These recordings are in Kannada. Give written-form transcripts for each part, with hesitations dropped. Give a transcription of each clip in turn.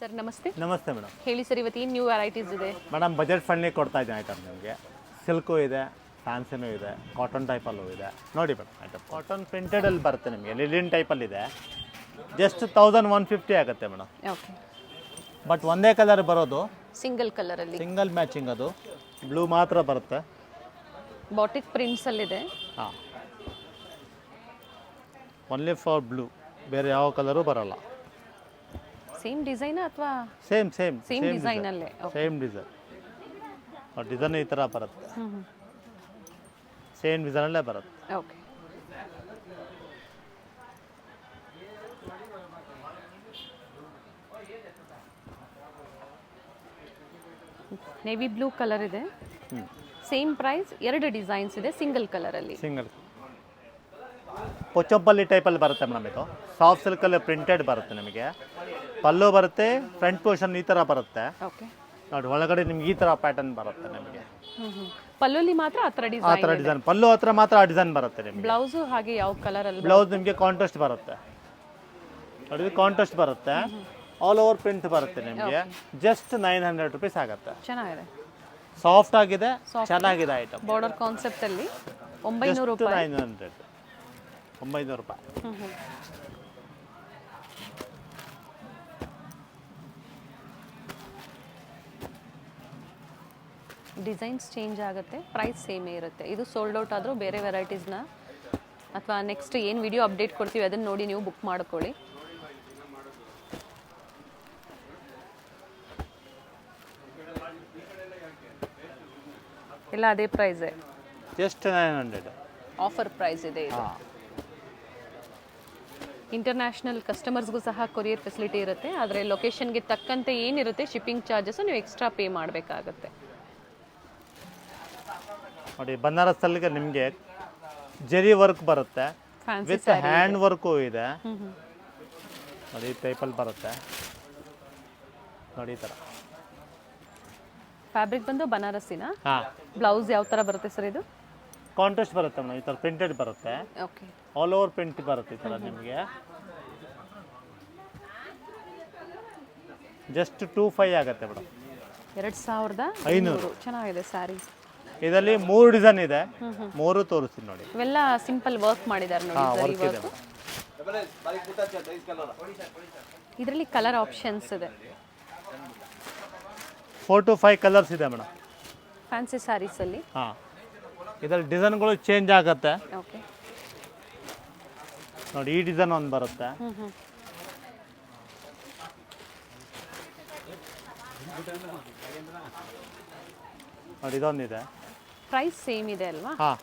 ಸರ್ ನಮಸ್ತೆ. ನಮಸ್ತೆ ಮೇಡಮ್. ಹೇಳಿ ಸರ್, ಇವತ್ತು ಏನು ನ್ಯೂ ವೆರೈಟೀಸ್ ಇದೆ? ಮೇಡಮ್ ಬಜೆಟ್ ಫ್ರೆಂಡ್ಲಿ ಕೊಡ್ತಾ ಇದ್ದೀನಿ ಐಟಮ್ ನಿಮಗೆ. ಸಿಲ್ಕು ಇದೆ, ಫ್ಯಾನ್ಸಿನೂ ಇದೆ, ಕಾಟನ್ ಟೈಪಲ್ಲೂ ಇದೆ. ನೋಡಿ ಮೇಡಮ್ ಐಟಮ್ ಕಾಟನ್ ಪ್ರಿಂಟೆಡಲ್ಲಿ ಬರುತ್ತೆ ನಿಮಗೆ, ಲಿಲಿನ್ ಟೈಪಲ್ಲಿದೆ. ಜಸ್ಟ್ 1150 ಆಗುತ್ತೆ ಮೇಡಮ್. ಓಕೆ. ಬಟ್ ಒಂದೇ ಕಲರ್ ಬರೋದು, ಸಿಂಗಲ್ ಕಲರಲ್ಲಿ ಸಿಂಗಲ್ ಮ್ಯಾಚಿಂಗ್, ಅದು ಬ್ಲೂ ಮಾತ್ರ ಬರುತ್ತೆ. ಬಾಟಿಕ್ ಪ್ರಿಂಟ್ಸಲ್ಲಿದೆ. ಹಾಂ, ಒನ್ಲಿ ಫಾರ್ ಬ್ಲೂ, ಬೇರೆ ಯಾವ ಕಲರು ಬರೋಲ್ಲ. ಸೇಮ್ ಡಿಸೈನ್ ಅಥವಾ ಸೇಮ್ ಡಿಸೈನಲ್ಲೇ? Same design. ಡಿಸೈನ್ ಈ ಥರ ಬರುತ್ತೆ, ಸೇಮ್ ಡಿಸೈನಲ್ಲೇ ಬರುತ್ತೆ. ಓಕೆ. ನೇವಿ ಬ್ಲೂ ಕಲರ್ ಇದೆ. ಸೇಮ್ ಪ್ರೈಸ್, ಎರಡು ಡಿಸೈನ್ಸ್ ಇದೆ ಸಿಂಗಲ್ ಕಲರಲ್ಲಿ. ಸಿಂಗಲ್ ಪೊಚ್ಚಂಪಲ್ಲಿ ಟೈಪಲ್ಲಿ ಬರುತ್ತೆ ಮೇಡಮ್. ಇದು ಸಾಫ್ಟ್ ಸಿಲ್ಕಲ್ಲಿ ಪ್ರಿಂಟೆಡ್ ಬರುತ್ತೆ ನಿಮಗೆ. ಪಲ್ಲು ಬರುತ್ತೆ, ಫ್ರಂಟ್ ಪೋರ್ಷನ್ ಈ ಥರ ಬರುತ್ತೆ. ಓಕೆ. ನೋಡಿ, ಒಳಗಡೆ ನಿಮ್ಗೆ ಈ ಥರ ಪ್ಯಾಟರ್ನ್ ಬರುತ್ತೆ ನಿಮಗೆ. ಪಲ್ಲುಲಿ ಮಾತ್ರ ಆ ಥರ ಆ ಥರ ಡಿಸೈನ್, ಪಲ್ಲು ಹತ್ರ ಮಾತ್ರ ಆ ಡಿಸೈನ್ ಬರುತ್ತೆ ನಿಮಗೆ. ಬ್ಲೌಸು ಹಾಗೆ ಯಾವ ಕಲರಲ್ಲಿ? ಬ್ಲೌಸ್ ನಿಮಗೆ ಕಾಂಟ್ರಾಸ್ಟ್ ಬರುತ್ತೆ. ನೋಡಿ, ಕಾಂಟ್ರಾಸ್ಟ್ ಬರುತ್ತೆ, ಆಲ್ ಓವರ್ ಪ್ರಿಂಟ್ ಬರುತ್ತೆ ನಿಮಗೆ. ಜಸ್ಟ್ 900 ರುಪೀಸ್ ಆಗುತ್ತೆ. ಚೆನ್ನಾಗಿದೆ, ಸಾಫ್ಟ್ ಆಗಿದೆ, ಚೆನ್ನಾಗಿದೆ ಐಟಮ್. ಬಾರ್ಡರ್ ಕಾನ್ಸೆಪ್ಟ್ ಅಲ್ಲಿ 900 ರೂಪಾಯಿ. 900 ರೂಪಾಯಿ. ಡಿಸೈನ್ಸ್ ಚೇಂಜ್ ಆಗುತ್ತೆ, ಪ್ರೈಸ್ ಸೇಮೇ ಇರುತ್ತೆ. ಇದು ಸೋಲ್ಡ್ ಔಟ್ ಆದರೂ ಬೇರೆ ವೆರೈಟೀಸ್ನ ಅಥವಾ ನೆಕ್ಸ್ಟ್ ಏನು ವಿಡಿಯೋ ಅಪ್ಡೇಟ್ ಕೊಡ್ತೀವಿ ಅದನ್ನು ನೋಡಿ ನೀವು ಬುಕ್ ಮಾಡ್ಕೊಳ್ಳಿ. ಎಲ್ಲ ಅದೇ ಪ್ರೈಸೇ, ಜಸ್ಟ್ 900. ಆಫರ್ ಪ್ರೈಸ್ ಇದೆ ಇದು. ಇಂಟರ್ನ್ಯಾಷನಲ್ ಕಸ್ಟಮರ್ಸ್ಗೂ ಸಹ ಕೊರಿಯರ್ ಫೆಸಿಲಿಟಿ ಇರುತ್ತೆ, ಆದರೆ ಲೊಕೇಶನ್ಗೆ ತಕ್ಕಂತೆ ಏನಿರುತ್ತೆ ಶಿಪ್ಪಿಂಗ್ ಚಾರ್ಜಸ್ ನೀವು ಎಕ್ಸ್ಟ್ರಾ ಪೇ ಮಾಡಬೇಕಾಗತ್ತೆ. ನೋಡಿ, ಬನಾರಸ್ಸಲ್ಲಿಗೆ ನಿಮಗೆ ಜರಿ ವರ್ಕ್ ಬರುತ್ತೆ, ವಿತ್ ಹ್ಯಾಂಡ್ ವರ್ಕು ಇದೆ. ನೋಡಿ, ಈ ಟೈಪಲ್ಲಿ ಬರುತ್ತೆ. ನೋಡಿ, ಈ ಥರ ಫ್ಯಾಬ್ರಿಕ್ ಬಂದು ಬನಾರಸಿನ. ಹಾಂ. ಬ್ಲೌಸ್ ಯಾವ ಥರ ಬರುತ್ತೆ ಸರ್ ಇದು? ಕಾಂಟ್ರಾಸ್ಟ್ ಬರುತ್ತೆ ಮೇಡಮ್, ಈ ಥರ ಪ್ರಿಂಟೆಡ್ ಬರುತ್ತೆ. ಓಕೆ. ಆಲ್ ಓವರ್ ಪ್ರಿಂಟ್ ಬರುತ್ತೆ ಈ ಥರ ನಿಮಗೆ. ಜಸ್ಟ್ 25 ಆಗುತ್ತೆ ಮೇಡಮ್. 2500. ಚೆನ್ನಾಗಿದೆ ಸ್ಯಾರಿ. ಇದರಲ್ಲಿ 3 ಡಿಸೈನ್ ಇದೆ, 3 ತೋರಿಸ್ತೀನಿ ನೋಡಿ. ಇವೆಲ್ಲ ಸಿಂಪಲ್ ವರ್ಕ್ ಮಾಡಿದ್ದಾರೆ ನೋಡಿ. ಇದರಲ್ಲಿ ಕಲರ್ ಆಪ್ಷನ್ಸ್ ಇದೆ. 4 to 5 ಕಲರ್ಸ್ ಇದೆ ಮೇಡಮ್. ಫ್ಯಾನ್ಸಿ ಸ್ಯಾರೀಸ್ ಅಲ್ಲಿ. ಹಾಂ, ಇದರಲ್ಲಿ ಡಿಸೈನ್ಗಳು ಚೇಂಜ್ ಆಗುತ್ತೆ. ಓಕೆ. ನೋಡಿ, ಈ ಡಿಸೈನ್ ಒಂದು ಬರುತ್ತೆ. ನೋಡಿ, ಇದೊಂದಿದೆ. ಪ್ರೈಸ್ ಸೇಮ್ ಇದೆ ಅಲ್ವಾ? ಹಾಂ,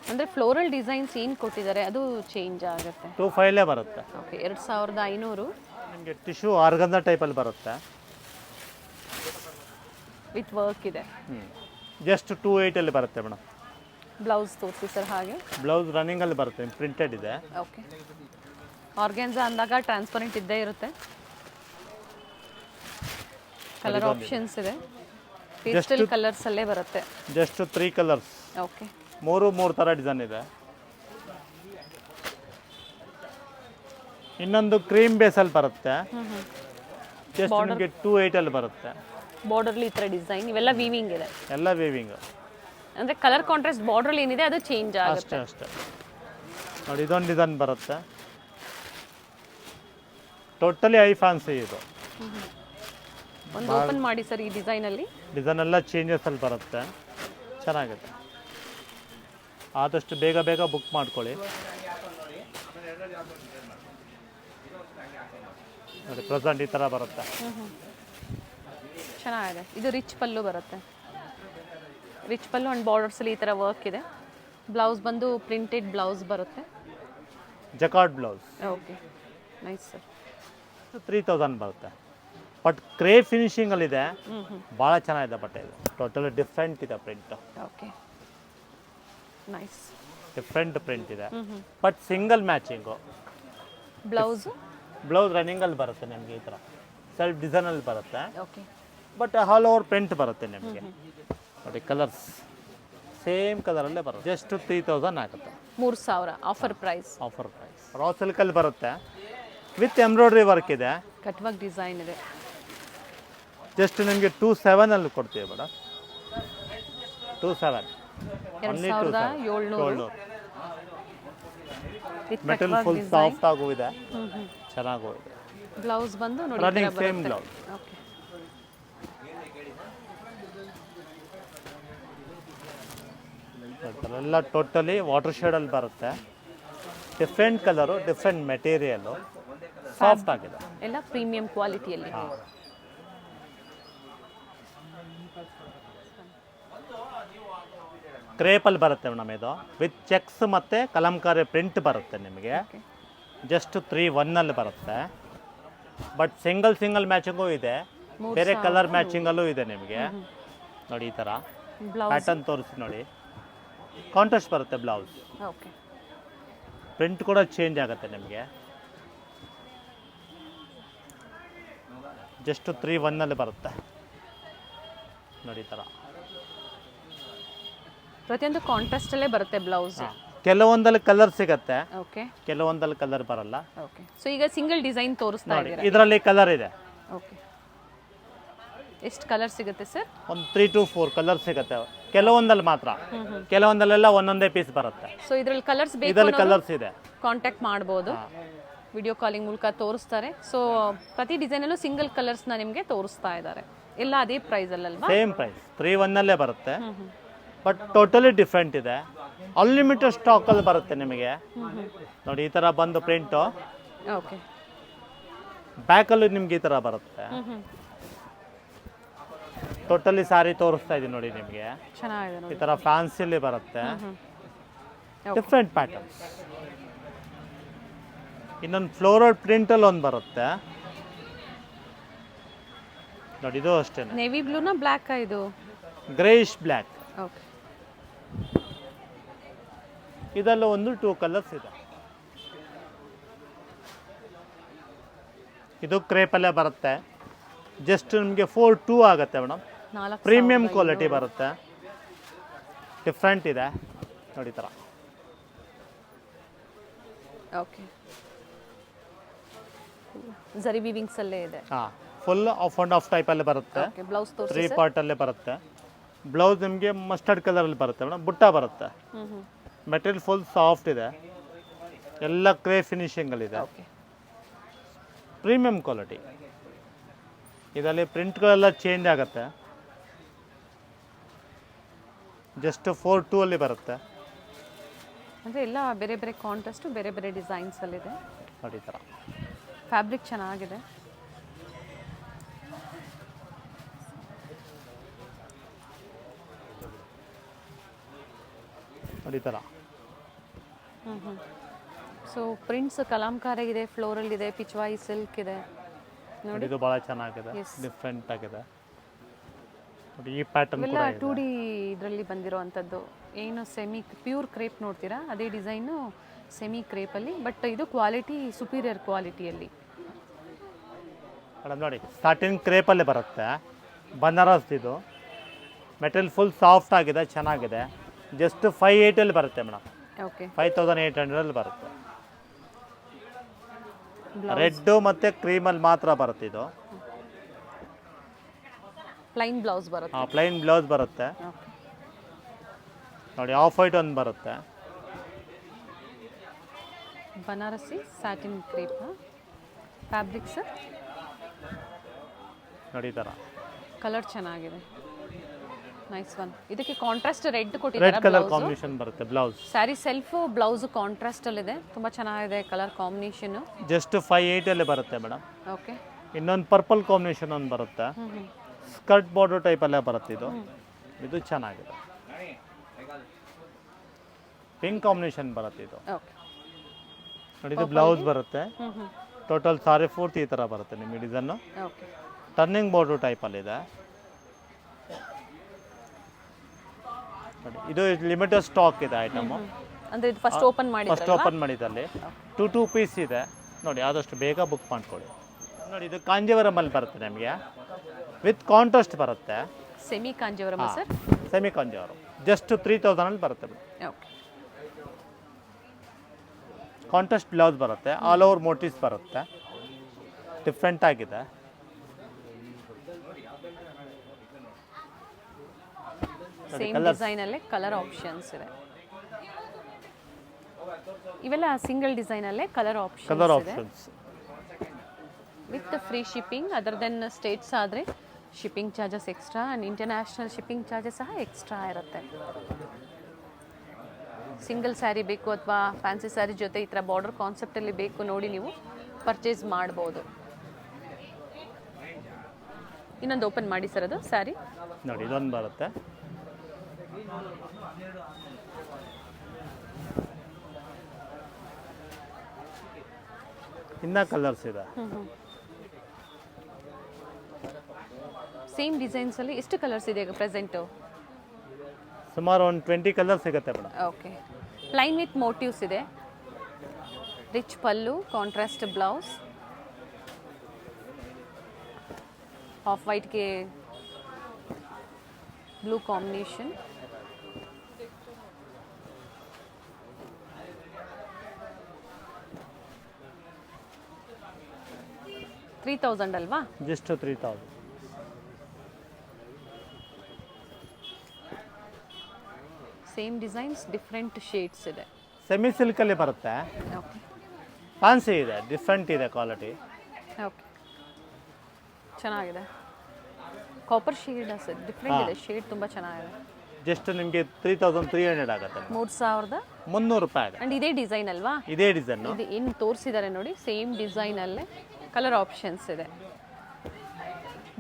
ಅಂದರೆ ಫ್ಲೋರಲ್ ಡಿಸೈನ್ಸ್ ಏನು ಕೊಟ್ಟಿದ್ದಾರೆ ಅದು ಚೇಂಜ್ ಆಗುತ್ತೆ. 25 ಬರುತ್ತೆ. ಓಕೆ. 2500. ನಿಮಗೆ ಟಿಶ್ಯೂ ಆರ್ಗಂಜಾ ಟೈಪಲ್ಲಿ ಬರುತ್ತೆ, ವಿತ್ ವರ್ಕ್ ಇದೆ. ಜಸ್ಟ್ 28 ಬರುತ್ತೆ ಮೇಡಮ್. ಬ್ಲೌಸ್ ತೋರಿಸಿ ಸರ್ ಹಾಗೆ. ಬ್ಲೌಸ್ ರನ್ನಿಂಗಲ್ಲಿ ಬರುತ್ತೆ, ಪ್ರಿಂಟೆಡ್ ಇದೆ. ಓಕೆ. ಆರ್ಗ್ಯಾನ್ಸಾ ಅಂದಾಗ ಟ್ರಾನ್ಸ್ಪರೆಂಟ್ ಇದ್ದೇ ಇರುತ್ತೆ. ಕಲರ್ ಆಪ್ಷನ್ಸ್ ಇದೆ, ಪೇಸ್ಟಲ್ ಕಲರ್ಸ್ ಅಲ್ಲೇ ಬರುತ್ತೆ. Just 3 colours. ಓಕೆ. 3 ಥರ ಡಿಸೈನ್ ಇದೆ. ಇನ್ನೊಂದು ಕ್ರೀಮ್ ಬೇಸಲ್ಲಿ ಬರುತ್ತೆ, ಜಸ್ಟ್ ನಿಮಗೆ 280 ಬರುತ್ತೆ. ಬಾರ್ಡರ್ಲಿ ಈ ಥರ ಡಿಸೈನ್, ಇವೆಲ್ಲ ವೀವಿಂಗ್ ಇದೆ. ಎಲ್ಲ ವೀವಿಂಗ್ ಅಂದರೆ ಕಲರ್ ಕಾಂಟ್ರಾಸ್ಟ್ ಬಾರ್ಡರ್ ಏನಿದೆ ಅದು ಚೇಂಜ್ ಆಗುತ್ತೆ. ಅಷ್ಟೇ. ನೋಡಿ, ಇದೊಂದು ಡಿಸೈನ್ ಬರುತ್ತೆ, ಟೋಟಲಿ ಐ ಫ್ಯಾನ್ಸಿ ಇದು. ಒಂದು ಓಪನ್ ಮಾಡಿ ಸರ್ ಈ ಡಿಸೈನಲ್ಲಿ. ಡಿಸೈನ್ ಎಲ್ಲ ಚೇಂಜಸ್ ಅಲ್ಲಿ ಬರುತ್ತೆ, ಚೆನ್ನಾಗಿದೆ. ಆದಷ್ಟು ಬೇಗ ಬುಕ್ ಮಾಡ್ಕೊಳ್ಳಿ. ನೋಡಿ, ಪ್ರೆಸೆಂಟ್ ಈ ಥರ ಬರುತ್ತೆ. ಚೆನ್ನಾಗಿದೆ. ಇದು ರಿಚ್ ಪಲ್ಲು ಬರುತ್ತೆ. ರಿಚ್ ಪಲ್ಲು ಆ್ಯಂಡ್ ಬಾರ್ಡರ್ಸಲ್ಲಿ ಈ ಥರ ವರ್ಕ್ ಇದೆ. ಬ್ಲೌಸ್ ಬಂದು ಪ್ರಿಂಟೆಡ್ ಬ್ಲೌಸ್ ಬರುತ್ತೆ, jacquard blouse. Okay, nice sir. 3000 ಬರುತ್ತೆ. ಬಟ್ ಕ್ರೇ ಫಿನಿಶಿಂಗಲ್ಲಿದೆ, ಭಾಳ ಚೆನ್ನಾಗಿದೆ ಬಟ್ಟೆ. ಇದು ಟೋಟಲಿ ಡಿಫ್ರೆಂಟ್ ಇದೆ print. Okay, nice. Different print ಇದೆ, ಬಟ್ ಸಿಂಗಲ್ ಮ್ಯಾಚಿಂಗು. ಬ್ಲೌಸ್ ರನ್ನಿಂಗಲ್ಲಿ ಬರುತ್ತೆ ನಿಮಗೆ, ಈ ಥರ ಸೆಲ್ಫ್ ಡಿಸೈನಲ್ಲಿ ಬರುತ್ತೆ. Okay. But all over print ಬರುತ್ತೆ ನಿಮಗೆ. ನೋಡಿ, ಕಲರ್ಸ್ ಸೇಮ್ ಕಲರಲ್ಲೇ ಬರುತ್ತೆ. ಜಸ್ಟ್ 3000 ಆಗುತ್ತೆ. 3000 ಆಫರ್ ಪ್ರೈಸ್. ರಾ ಸಿಲ್ಕಲ್ಲಿ ಬರುತ್ತೆ, ವಿತ್ ಎಂಬ್ರಾಯ್ಡ್ರಿ ವರ್ಕ್ ಇದೆ. ಕಟ್ವಾಗ ಡಿಸೈನ್ ಇದೆ. ಜಸ್ಟ್ ನಿಮಗೆ 27 ಕೊಡ್ತೀವಿ ಮೇಡಮ್. 27 2700 ಮೆಟಲ್ ಫುಲ್ ಸಾಫ್ಟ್ ಆಗು ಇದೆ, ಚೆನ್ನಾಗೂ ಇದೆ. ಬ್ಲೌಸ್ ಬಂದು ನೋಡಿ ರನ್ನಿಂಗ್ ಸೇಮ್ ಬ್ಲೌಸ್. ಓಕೆ. ಎಲ್ಲ ಟೋಟಲಿ ವಾಟರ್ ಶೇಡಲ್ಲಿ ಬರುತ್ತೆ. Different colour, different material, soft ಆಗಿದೆ. ಎಲ್ಲ ಪ್ರೀಮಿಯಂ ಕ್ವಾಲಿಟಿಯಲ್ಲಿ. ಕ್ರೇಪಲ್ಲಿ ಬರುತ್ತೆ ಮೇಡಮ್. ಇದು ವಿತ್ ಚೆಕ್ಸ್ ಮತ್ತು ಕಲಂಕಾರಿ ಪ್ರಿಂಟ್ ಬರುತ್ತೆ ನಿಮಗೆ. ಜಸ್ಟ್ 3-1 ಬರುತ್ತೆ. ಬಟ್ ಸಿಂಗಲ್ ಮ್ಯಾಚಿಂಗು ಇದೆ, ಬೇರೆ ಕಲರ್ ಮ್ಯಾಚಿಂಗಲ್ಲೂ ಇದೆ ನಿಮಗೆ. ನೋಡಿ ಈ ಥರ ಪ್ಯಾಟರ್ನ್ ತೋರಿಸಿ ನೋಡಿ. ಕಾಂಟ್ರಾಸ್ಟ್ ಬರುತ್ತೆ ಬ್ಲೌಸ್. ಓಕೆ. ಪ್ರಿಂಟ್ ಕೂಡ ಚೇಂಜ್ ಆಗುತ್ತೆ ನಿಮಗೆ. ಜಸ್ಟ್ 3-1 ಬರುತ್ತೆ ನೋಡಿ ಈ ಥರ. ಪ್ರತಿಯೊಂದು ಕಾಂಟ್ರಾಸ್ಟಲ್ಲೇ ಬರುತ್ತೆ ಬ್ಲೌಸ್. ಕೆಲವೊಂದಲ್ಲಿ ಕಲರ್ ಸಿಗುತ್ತೆ, ಓಕೆ. ಕೆಲವೊಂದಲ್ಲಿ ಕಲರ್ ಬರಲ್ಲ. ಓಕೆ. ಸೊ ಈಗ ಸಿಂಗಲ್ ಡಿಸೈನ್ ತೋರಿಸ್ತಾ ನೋಡಿ ಇದ್ದೀರಾ. ಇದರಲ್ಲಿ ಕಲರ್ ಇದೆ. ಓಕೆ. ಎಷ್ಟು ಕಲರ್ ಸಿಗುತ್ತೆ ಸರ್? ಒಂದು 3 to 4 ಕಲರ್ ಸಿಗುತ್ತೆ ಕೆಲವೊಂದಲ್ಲಿ ಮಾತ್ರ. ಕೆಲವೊಂದಲ್ಲೆಲ್ಲ ಒಂದೊಂದೇ ಪೀಸ್ ಬರುತ್ತೆ. ಸೊ ಇದರಲ್ಲಿ ಕಲರ್ಸ್ ಇದರಲ್ಲಿ ಬೇಕು ಕಲರ್ಸ್ ಇದೆ, ಕಾಂಟ್ಯಾಕ್ಟ್ ಮಾಡ್ಬೋದು. ವಿಡಿಯೋ ಕಾಲಿಂಗ್ ಮೂಲಕ ತೋರಿಸ್ತಾರೆ. ಸೊ ಪ್ರತಿ ಡಿಸೈನಲ್ಲೂ ಸಿಂಗಲ್ ಕಲರ್ಸ್ನ ನಿಮಗೆ ತೋರಿಸ್ತಾ ಇದ್ದಾರೆ. ಎಲ್ಲ ಅದೇ ಪ್ರೈಸಲ್ಲಲ್ವಾ? ಸೇಮ್ ಪ್ರೈಸ್ 3-1 ಬರುತ್ತೆ. ಬಟ್ ಟೋಟಲಿ ಡಿಫ್ರೆಂಟ್ ಇದೆ. ಅನ್ಲಿಮಿಟೆಡ್ ಸ್ಟಾಕಲ್ಲಿ ಬರುತ್ತೆ ನಿಮಗೆ. ನೋಡಿ ಈ ಥರ ಬಂದು ಪ್ರಿಂಟು. ಓಕೆ. ಬ್ಯಾಕಲ್ಲೂ ನಿಮ್ಗೆ ಈ ಥರ ಬರುತ್ತೆ. ಟೋಟಲಿ ಸಾರಿ ತೋರಿಸ್ತಾ ಇದ್ದೀನಿ ನೋಡಿ ನಿಮಗೆ. ಚೆನ್ನಾಗಿದೆ ಈ ನೋಡಿ. ಥರ ಫ್ಯಾನ್ಸಿಲಿ ಬರುತ್ತೆ, ಡಿಫ್ರೆಂಟ್ ಪ್ಯಾಟರ್ನ್ಸ್. ಇನ್ನೊಂದು ಫ್ಲೋರಲ್ ಪ್ರಿಂಟಲ್ಲಿ ಒಂದು ಬರುತ್ತೆ ನೋಡಿ. ಇದು ಅಷ್ಟೇ, ನೇವಿ ಬ್ಲೂನ ಬ್ಲ್ಯಾಕ್ ಇದು ಗ್ರೇಯಿಶ್ ಬ್ಲ್ಯಾಕ್. ಓಕೆ. ಇದರಲ್ಲೂ ಒಂದು 2 ಕಲರ್ಸ್ ಇದೆ. ಇದು ಕ್ರೇಪಲ್ಲೇ ಬರುತ್ತೆ. ಜಸ್ಟ್ ನಿಮಗೆ 4-2 ಆಗುತ್ತೆ ಮೇಡಮ್. ಪ್ರೀಮಿಯಂ ಕ್ವಾಲಿಟಿ ಬರುತ್ತೆ, ಡಿಫ್ರೆಂಟ್ ಇದೆ ನೋಡಿ ಈ ಥರ. ಓಕೆ. ಜರಿ ವೀವಿಂಗ್ಸ್ ಅಲ್ಲೇ ಇದೆ. ಹಾಂ, ಫುಲ್ ಆಫ್ ಆ್ಯಂಡ್ ಆಫ್ ಟೈಪಲ್ಲಿ ಬರುತ್ತೆ. ಓಕೆ. ಬ್ಲೌಸ್ 3 ತೋರಿಸಿ ಸರ್. ಪಾರ್ಟಲ್ಲೇ ಬರುತ್ತೆ. ಬ್ಲೌಸ್ ನಿಮಗೆ ಮಸ್ಟರ್ಡ್ ಕಲರಲ್ಲಿ ಬರುತ್ತೆ ಮೇಡಮ್. ಬುಟ್ಟ ಬರುತ್ತೆ. ಮೆಟೀರಿಯಲ್ ಫುಲ್ ಸಾಫ್ಟ್ ಇದೆ, ಎಲ್ಲ ಕ್ರೇ ಫಿನಿಶಿಂಗಲ್ಲಿದೆ, ಓಕೆ. Premium quality. ಇದರಲ್ಲಿ ಪ್ರಿಂಟ್ಗಳೆಲ್ಲ ಚೇಂಜ್ ಆಗುತ್ತೆ. ಜಸ್ಟ್ 4-2 ಬರುತ್ತೆ. ಅಂದರೆ ಎಲ್ಲ ಬೇರೆ ಬೇರೆ ಕಾಂಟ್ರಾಸ್ಟು, ಬೇರೆ ಬೇರೆ ಡಿಸೈನ್ಸಲ್ಲಿದೆ ನೋಡಿ ಈ ಥರ. ಫ್ಯಾಬ್ರಿಕ್ ಚೆನ್ನಾಗಿದೆ. ನೋಡಿ ಈ ಥರ. ಸೊ ಪ್ರಿಂಟ್ಸ್ ಕಲಾಂಕಾರಿ ಇದೆ, ಫ್ಲೋರಲ್ ಇದೆ, ಪಿಚ್ವಾಯಿ ಸಿಲ್ಕ್ ಇದೆ ನೋಡಿ. ಇದು ಭಾಳ ಚೆನ್ನಾಗಿದೆ, ಡಿಫ್ರೆಂಟ್ ಆಗಿದೆ ನೋಡಿ. ಈ ಪ್ಯಾಟರ್ನ್ ಇವೆಲ್ಲ 2D ಇದರಲ್ಲಿ ಬಂದಿರೋವಂಥದ್ದು. ಏನು ಸೆಮಿ ಪ್ಯೂರ್ ಕ್ರೇಪ್ ನೋಡ್ತೀರಾ, ಅದೇ ಡಿಸೈನು ಸೆಮಿ ಕ್ರೇಪಲ್ಲಿ. ಬಟ್ ಇದು ಕ್ವಾಲಿಟಿ ಸುಪೀರಿಯರ್ ಕ್ವಾಲಿಟಿಯಲ್ಲಿ ಮೇಡಮ್. ನೋಡಿ ಸ್ಟಾರ್ಟಿಂಗ್ ಕ್ರೇಪಲ್ಲಿ ಬರುತ್ತೆ, ಬನಾರಸ್. ಇದು ಮೆಟೀರಿಯಲ್ ಫುಲ್ ಸಾಫ್ಟ್ ಆಗಿದೆ, ಚೆನ್ನಾಗಿದೆ. ಜಸ್ಟ್ 5,800 ಬರುತ್ತೆ ಮೇಡಮ್. ಓಕೆ. 5,800 ಬರುತ್ತೆ. ರೆಡ್ಡು ಮತ್ತು ಕ್ರೀಮಲ್ಲಿ ಮಾತ್ರ ಬರುತ್ತೆ ಇದು. ಪ್ಲೈನ್ ಬ್ಲೌಸ್ ಬರುತ್ತೆ. ಹಾಂ, ಪ್ಲೈನ್ ಬ್ಲೌಸ್ ಬರುತ್ತೆ ಓಕೆ. ನೋಡಿ. ಆಫ್ ವೈಟ್ ಒಂದು ಬರುತ್ತೆ. ಬನಾರಸಿ ಸ್ಯಾಟಿನ್ ಕ್ರೇಪ್ ಫ್ಯಾಬ್ರಿಕ್ಸ್ ನೋಡಿ ಈ ಥರ. ಕಲರ್ ಚೆನ್ನಾಗಿದೆ, ನೈಸ್ ಒನ್. ಇದಕ್ಕೆ ಕಾಂಟ್ರಾಸ್ಟ್ ರೆಡ್ ರೆಡ್ ಕೊಟ್ಟಿದ್ದಾರೆ. ಕಲರ್ ಕಾಂಬಿನೇಷನ್ ಬರುತ್ತೆ blouse. Sari self blouse contrast ಅಲ್ಲಿದೆ, ತುಂಬಾ ಚೆನ್ನಾಗಿದೆ ಕಲರ್ ಕಾಂಬಿನೇಷನ್. ಜಸ್ಟ್ 5,800 ಬರುತ್ತೆ ಮೇಡಮ್. ಓಕೆ. ಇನ್ನೊಂದು ಪರ್ಪಲ್ ಕಾಂಬಿನೇಷನ್ ಒಂದು ಬರುತ್ತೆ, ಸ್ಕರ್ಟ್ ಬಾರ್ಡರ್ ಟೈಪಲ್ಲೇ ಬರುತ್ತೆ ಇದು. ಇದು ಚೆನ್ನಾಗಿದೆ. ಪಿಂಕ್ ಕಾಂಬಿನೇಷನ್ ಬರುತ್ತೆ ಇದು. ಓಕೆ. ನೋಡಿ ಇದು ಬ್ಲೌಸ್ ಬರುತ್ತೆ. ಟೋಟಲ್ ಸಾರಿ ಪೂರ್ತಿ ಈ ಥರ ಬರುತ್ತೆ ನಿಮಗೆ ಡಿಸೈನು. ಓಕೆ. ಟರ್ನಿಂಗ್ ಬಾರ್ಡರ್ ಟೈಪಲ್ಲಿದೆ ನೋಡಿ. ಇದು ಲಿಮಿಟೆಡ್ ಸ್ಟಾಕ್ ಇದೆ ಐಟಮು. ಅಂದ್ರೆ ಇದು ಫಸ್ಟ್ ಓಪನ್ ಫಸ್ಟ್ ಓಪನ್ ಮಾಡಿದಲ್ಲಿ 2 ಪೀಸ್ ಇದೆ ನೋಡಿ. ಆದಷ್ಟು ಬೇಗ ಬುಕ್ ಮಾಡ್ಕೊಳ್ಳಿ ನೋಡಿ. ಇದು ಕಾಂಜೀವರಮಲ್ಲಿ ಬರುತ್ತೆ ನಿಮಗೆ, ವಿತ್ ಕಾಂಟ್ರಾಸ್ಟ್ ಬರುತ್ತೆ. Semi Kanjeevaram sir. Semi Kanjeevaram just 3,000 ಬರುತ್ತೆ. ಓಕೆ. ಕಾಂಟ್ರಾಸ್ಟ್ ಬ್ಲೌಸ್ ಬರುತ್ತೆ, ಆಲ್ ಓವರ್ ಮೋಟಿವ್ಸ್ ಬರುತ್ತೆ. ಡಿಫ್ರೆಂಟ್ ಆಗಿದೆ. ಸೇಮ್ ಡಿಸೈನಲ್ಲೇ ಕಲರ್ ಆಪ್ಷನ್ಸ್ ಇದೆ. ಇವೆಲ್ಲ ಸಿಂಗಲ್ ಡಿಸೈನಲ್ಲೇ ಕಲರ್ ಕಲರ್ ಆಪ್ಷನ್ಸ್ ಇದೆ options. With free shipping. Other than states ಆದರೆ shipping charges extra and international shipping charges ಸಹ ಎಕ್ಸ್ಟ್ರಾ ಇರುತ್ತೆ. ಸಿಂಗಲ್ ಸ್ಯಾರಿ ಬೇಕು ಅಥವಾ ಫ್ಯಾನ್ಸಿ ಸ್ಯಾರಿ ಜೊತೆ ಈ ಥರ ಬಾರ್ಡರ್ ಕಾನ್ಸೆಪ್ಟಲ್ಲಿ ಬೇಕು ನೋಡಿ ನೀವು ಪರ್ಚೇಸ್ ಮಾಡ್ಬೋದು. ಇನ್ನೊಂದು ಓಪನ್ ಮಾಡಿ ಸರ್ ಅದು ಸ್ಯಾರಿ ನೋಡಿ ಇದೊಂದು ಬರುತ್ತೆ. ಇನ್ನ ಕಲರ್ಸ್ ಇದೆ. ಸೇಮ್ ಡಿಸೈನ್ಸಲ್ಲಿ ಎಷ್ಟು ಕಲರ್ಸ್ ಇದೆ ಈಗ ಪ್ರೆಸೆಂಟು? ಸುಮಾರು ಒಂದು 20 ಕಲರ್ ಸಿಗುತ್ತೆ madam. Okay. Plain with motifs ಇದೆ. Rich pallu, contrast blouse, off ವೈಟ್ಗೆ ಬ್ಲೂ ಕಾಂಬಿನೇಷನ್. $3,000 ಅಲ್ವಾ? Just 3000. Same designs different shades ಇದೆ. ಸೆಮಿ ಸಿಲ್ಕಲ್ಲಿ ಬರುತ್ತೆ. ಓಕೆ ಫ್ಯಾನ್ಸಿ ಇದೆ, ಡಿಫ್ರೆಂಟ್ ಇದೆ ಕ್ವಾಲಿಟಿ. ಓಕೆ ಚೆನ್ನಾಗಿದೆ. ಕಾಪರ್ ಶೇಡ್ ಸರ್ ಡಿಫ್ರೆಂಟ್ ಇದೆ, ಶೇಡ್ ತುಂಬ ಚೆನ್ನಾಗಿದೆ. ಜಸ್ಟ್ ನಿಮಗೆ 3300 ಆಗುತ್ತೆ. 3,300 ರೂಪಾಯಿ ಆಗುತ್ತೆ. ಆ್ಯಂಡ್ ಇದೇ ಡಿಸೈನ್ ಅಲ್ವಾ? ಇದೇ ಡಿಸೈನ್. ಇದು ಏನು ತೋರಿಸಿದ್ದಾರೆ ನೋಡಿ, ಸೇಮ್ ಡಿಸೈನಲ್ಲೇ ಕಲರ್ ಆಪ್ಷನ್ಸ್ ಇದೆ.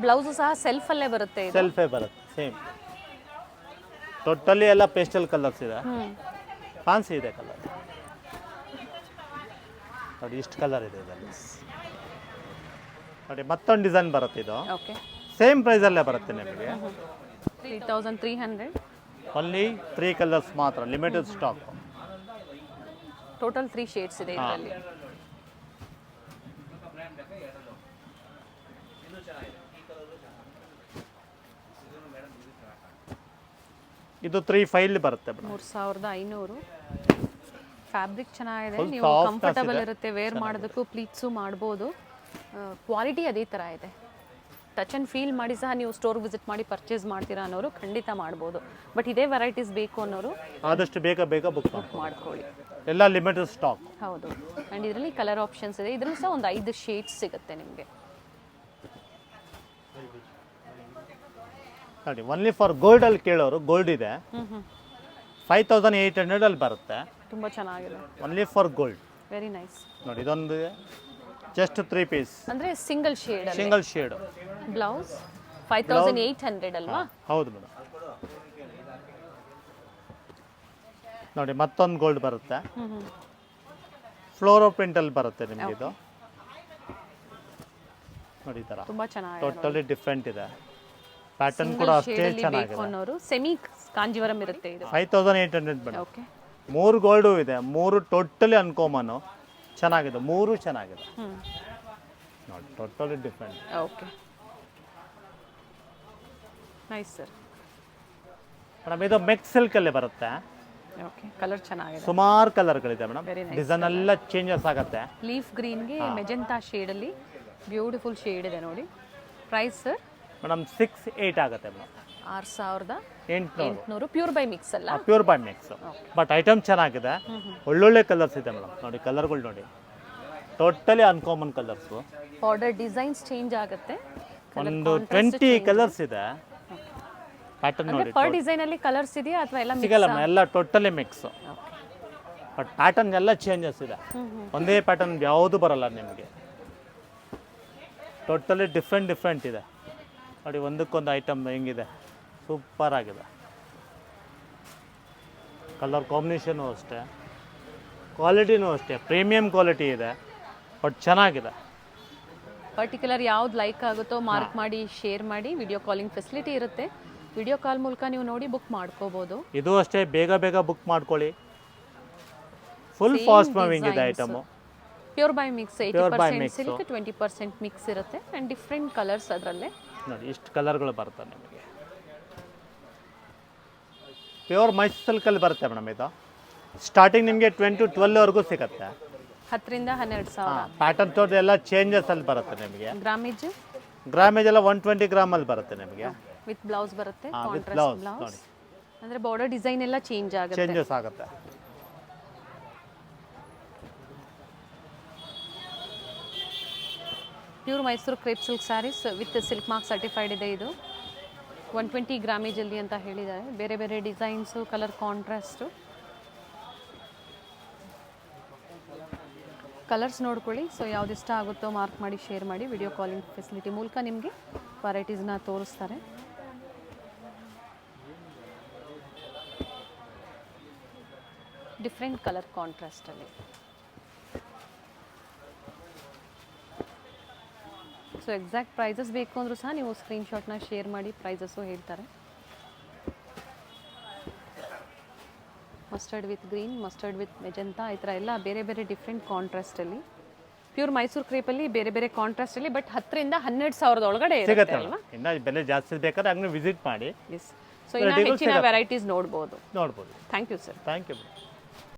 ಬ್ಲೌಸು ಸಹ ಸೆಲ್ಫಲ್ಲೇ ಬರುತ್ತೆ ಇದು. ಸೆಲ್ಫೇ ಬರುತ್ತೆ ಸೇಮ್. ಟೋಟಲಿ ಎಲ್ಲ ಪೇಸ್ಟಲ್ ಕಲರ್ಸ್ ಇದೆ. ಫ್ಯಾನ್ಸಿ ಇದೆ ಕಲರ್. ನೋಡಿ ಇಷ್ಟು ಕಲರ್ ಇದೆ ಇದರಲ್ಲಿ. ನೋಡಿ ಮತ್ತೊಂದು ಡಿಸೈನ್ ಬರುತ್ತೆ ಇದು. ಓಕೆ ಸೇಮ್ ಪ್ರೈಸಲ್ಲೇ ಬರುತ್ತೆ ನಿಮಗೆ. 3,300. ಓನ್ಲಿ 3 ಕಲರ್ಸ್ ಮಾತ್ರ, ಲಿಮಿಟೆಡ್ ಸ್ಟಾಕ್. ಟೋಟಲ್ 3 ಶೇಡ್ಸ್ ಇದೆ ಇದರಲ್ಲಿ. ಇದು 3,500 ಬರುತ್ತೆ. 3,500. ಫ್ಯಾಬ್ರಿಕ್ ಚೆನ್ನಾಗಿದೆ, Full ನೀವು softness ಕಂಫರ್ಟಬಲ್ ಇದೆ. ಇರುತ್ತೆ, ವೇರ್ ಮಾಡೋದಕ್ಕೂ ಪ್ಲೀಟ್ಸು ಮಾಡ್ಬೋದು. ಕ್ವಾಲಿಟಿ ಅದೇ ಥರ ಇದೆ. ಟಚ್ ಆ್ಯಂಡ್ ಫೀಲ್ ಮಾಡಿ ಸಹ ನೀವು ಸ್ಟೋರ್ ವಿಸಿಟ್ ಮಾಡಿ ಪರ್ಚೇಸ್ ಮಾಡ್ತೀರಾ ಅನ್ನೋರು ಖಂಡಿತ ಮಾಡ್ಬೋದು. ಬಟ್ ಇದೇ ವೆರೈಟೀಸ್ ಬೇಕು ಅನ್ನೋರು ಆದಷ್ಟು ಬೇಗ ಬುಕ್ ಮಾಡ್ಕೊಳ್ಳಿ. ಎಲ್ಲ ಲಿಮಿಟೆಡ್ ಸ್ಟಾಕ್. ಹೌದು. ಆ್ಯಂಡ್ ಇದರಲ್ಲಿ ಕಲರ್ ಆಪ್ಷನ್ಸ್ ಇದೆ. ಇದರಲ್ಲಿ ಸಹ ಒಂದು 5 ಶೇಡ್ಸ್ ಸಿಗುತ್ತೆ ನಿಮಗೆ. ನೋಡಿ ಒನ್ಲಿ ಫಾರ್ ಗೋಲ್ಡಲ್ಲಿ ಕೇಳೋರು ಗೋಲ್ಡ್ ಇದೆ. 5,800 ಅಲ್ಲಿ ಬರುತ್ತೆ. ತುಂಬ ಚೆನ್ನಾಗಿದೆ. Only for gold. Very nice. ನೋಡಿ ಇದೊಂದು ಜಸ್ಟ್ 3 ಪೀಸ್. ಅಂದರೆ single shade. Single shade. Blouse 5,800 ಅಲ್ವಾ? ಹೌದು ಮೇಡಮ್. ನೋಡಿ ಮತ್ತೊಂದು ಗೋಲ್ಡ್ ಬರುತ್ತೆ. ಫ್ಲೋರೋ ಪ್ರಿಂಟಲ್ಲಿ ಬರುತ್ತೆ ನಿಮಗೆ ಇದು. ನೋಡಿ ಈ ಥರ ತುಂಬ ಚೆನ್ನಾಗಿದೆ. ಟೋಟಲಿ ಡಿಫ್ರೆಂಟ್ ಇದೆ. ಪ್ಯಾಟರ್ನ್ ಕೂಡ ಅಷ್ಟೇ ಚೆನ್ನಾಗಿದೆ. ಅನ್ನೋರು ಸೆಮಿ ಕಾಂಜೀವರಂ ಇರುತ್ತೆ ಇದು. 5,800 ಮೇಡಮ್. ಓಕೆ. 3 ಗೋಲ್ಡು ಇದೆ, 3 ಟೋಟಲಿ ಅನ್ಕೋಮನು ಚೆನ್ನಾಗಿದೆ. 3 ಚೆನ್ನಾಗಿದೆ ನೋಡಿ, totally different. Okay nice sir. Madam ಇದು ಮೆಕ್ ಸಿಲ್ಕಲ್ಲೇ ಬರುತ್ತೆ. ಓಕೆ ಕಲರ್ ಚೆನ್ನಾಗಿದೆ. ಸುಮಾರು ಕಲರ್ಗಳಿದೆ ಮೇಡಮ್. Very nice ಡಿಸೈನ್ ಎಲ್ಲ ಚೇಂಜಸ್ ಆಗುತ್ತೆ. ಲೀಫ್ ಗ್ರೀನ್ಗೆ ಮೆಜೆಂಟಾ ಶೇಡಲ್ಲಿ ಬ್ಯೂಟಿಫುಲ್ ಶೇಡ್ ಇದೆ ನೋಡಿ. ಪ್ರೈಸ್ ಸರ್ ಮೇಡಮ್ 6,800 ಆಗುತ್ತೆ ಮೇಡಮ್. 6,800. ಪ್ಯೂರ್ ಬೈ ಮಿಕ್ಸ್ ಅಲ್ಲ? Pure by mix. But item ಚೆನ್ನಾಗಿದೆ, ಒಳ್ಳೊಳ್ಳೆ ಕಲರ್ಸ್ ಇದೆ ಮೇಡಮ್. ನೋಡಿ ಕಲರ್ಗಳು ನೋಡಿ, totally uncommon colours. Border designs change ಆಗುತ್ತೆ. ಒಂದು 20 ಕಲರ್ಸ್ ಇದೆ. ಪ್ಯಾಟರ್ನ್ ನೋಡಿ. ಪರ್ ಡಿಸೈನ್ ಅಲ್ಲಿ ಕಲರ್ಸ್ ಇದೆಯಾ ಅಥವಾ ಎಲ್ಲ ಸಿಗಲ್ಲ ಮೇಡಮ್, ಎಲ್ಲ ಟೋಟಲಿ ಮಿಕ್ಸ್. ಬಟ್ ಪ್ಯಾಟರ್ನ್ ಎಲ್ಲ ಚೇಂಜಸ್ ಇದೆ. ಒಂದೇ ಪ್ಯಾಟರ್ನ್ ಯಾವುದು ಬರಲ್ಲ ನಿಮಗೆ. ಟೋಟಲಿ ಡಿಫ್ರೆಂಟ್ ಇದೆ ನೋಡಿ. ಒಂದಕ್ಕೊಂದು ಐಟಮ್ ಹೆಂಗಿದೆ, ಸೂಪರ್ ಆಗಿದೆ. ಕಲರ್ ಕಾಂಬಿನೇಷನು ಅಷ್ಟೇ, ಕ್ವಾಲಿಟಿನೂ ಅಷ್ಟೇ, ಪ್ರೀಮಿಯಂ ಕ್ವಾಲಿಟಿ ಇದೆ. ಬಟ್ ಚೆನ್ನಾಗಿದೆ. ಪರ್ಟಿಕ್ಯುಲರ್ ಯಾವ್ದು ಲೈಕ್ ಆಗುತ್ತೋ ಮಾರ್ಕ್ ಮಾಡಿ ಶೇರ್ ಮಾಡಿ. ವಿಡಿಯೋ ಕಾಲಿಂಗ್ ಫೆಸಿಲಿಟಿ ಇರುತ್ತೆ. ವಿಡಿಯೋ ಕಾಲ್ ಮೂಲಕ ನೀವು ನೋಡಿ ಬುಕ್ ಮಾಡ್ಕೋಬೋದು. ಇದು ಅಷ್ಟೇ, ಬೇಗ ಬುಕ್ ಮಾಡ್ಕೊಳ್ಳಿ. ಫುಲ್ ಫಾಸ್ಟ್ ಮೂವಿಂಗ್ ಇದೆ item. Pure by mix 80% silk, 20% mix ಇರುತ್ತೆ. ಆ್ಯಂಡ್ ಡಿಫ್ರೆಂಟ್ ಕಲರ್ಸ್ ಅದರಲ್ಲೇ ನೋಡಿ. ಇಷ್ಟು ಕಲರ್ಗಳು ಬರ್ತವೆ ನಿಮಗೆ. ಪ್ಯೂರ್ ಮೈಸೂರು ಸಿಲ್ಕಲ್ಲಿ ಬರುತ್ತೆ ಮೇಡಮ್ ಇದು. ಸ್ಟಾರ್ಟಿಂಗ್ ನಿಮಗೆ 10 to 12ವರೆಗೂ ಸಿಗುತ್ತೆ. 10ರಿಂದ 12,000. ಪ್ಯಾಟರ್ನ್ ತೋಟ ಎಲ್ಲ ಚೇಂಜಸ್ ಅಲ್ಲಿ ಬರುತ್ತೆ ನಿಮಗೆ. ಗ್ರಾಮೇಜ್ ಗ್ರಾಮೇಜ್ ಎಲ್ಲ 120 ಗ್ರಾಮಲ್ಲಿ ಬರುತ್ತೆ ನಿಮಗೆ. ವಿತ್ ಬ್ಲೌಸ್ ಬರುತ್ತೆ, with ಕಾಂಟ್ರಾಸ್ಟ್ blouse, ಬ್ಲೌಸ್. ನೋಡಿ. ಅಂದರೆ ಬಾರ್ಡರ್ ಡಿಸೈನ್ ಎಲ್ಲ ಚೇಂಜ್ ಆಗುತ್ತೆ. ಚೇಂಜಸ್ ಆಗುತ್ತೆ. Pure Mysore crepe silk sarees with silk mark certified ಇದೆ. ಇದು 120 ಗ್ರಾಮೇಜಲ್ಲಿ ಅಂತ ಹೇಳಿದ್ದಾರೆ. ಬೇರೆ ಬೇರೆ ಡಿಸೈನ್ಸು, ಕಲರ್ ಕಾಂಟ್ರಾಸ್ಟು. ಕಲರ್ಸ್ ನೋಡ್ಕೊಳ್ಳಿ. ಸೊ ಯಾವ್ದು ಇಷ್ಟ ಆಗುತ್ತೋ ಮಾರ್ಕ್ ಮಾಡಿ, ಶೇರ್ ಮಾಡಿ. ವಿಡಿಯೋ ಕಾಲಿಂಗ್ ಫೆಸಿಲಿಟಿ ಮೂಲಕ ನಿಮಗೆ ವೆರೈಟೀಸ್ನ ತೋರಿಸ್ತಾರೆ. ಡಿಫ್ರೆಂಟ್ ಕಲರ್ ಕಾಂಟ್ರಾಸ್ಟಲ್ಲಿ. ಸೊ ಎಕ್ಸಾಕ್ಟ್ ಪ್ರೈಸಸ್ ಬೇಕು ಅಂದರೂ ಸಹ ನೀವು ಸ್ಕ್ರೀನ್ಶಾಟ್ನ ಶೇರ್ ಮಾಡಿ, ಪ್ರೈಸಸ್ಸು ಹೇಳ್ತಾರೆ. Mustard with green, mustard with magenta, ಈ ಥರ ಎಲ್ಲ ಬೇರೆ ಬೇರೆ ಡಿಫ್ರೆಂಟ್ ಕಾಂಟ್ರಾಸ್ಟಲ್ಲಿ. ಪ್ಯೂರ್ ಮೈಸೂರು ಕ್ರೇಪಲ್ಲಿ ಬೇರೆ ಬೇರೆ ಕಾಂಟ್ರಾಸ್ಟಲ್ಲಿ, ಬಟ್ 10ರಿಂದ 12,000 ಒಳಗಡೆ ಸಿಗುತ್ತೆ ಇರುತ್ತೆ ಅಲ್ವಾ? ಇನ್ನು ಬೆಲೆ ಜಾಸ್ತಿ ಬೇಕಾದ್ರೆ ಹಂಗೆ ವಿಸಿಟ್ ಮಾಡಿ ಎಸ್. ಸೊ ಇನ್ನು ಹೆಚ್ಚಿನ ವೆರೈಟೀಸ್ ನೋಡ್ಬೋದು. ನೋಡ್ಬೋದು. Thank you sir. Thank you.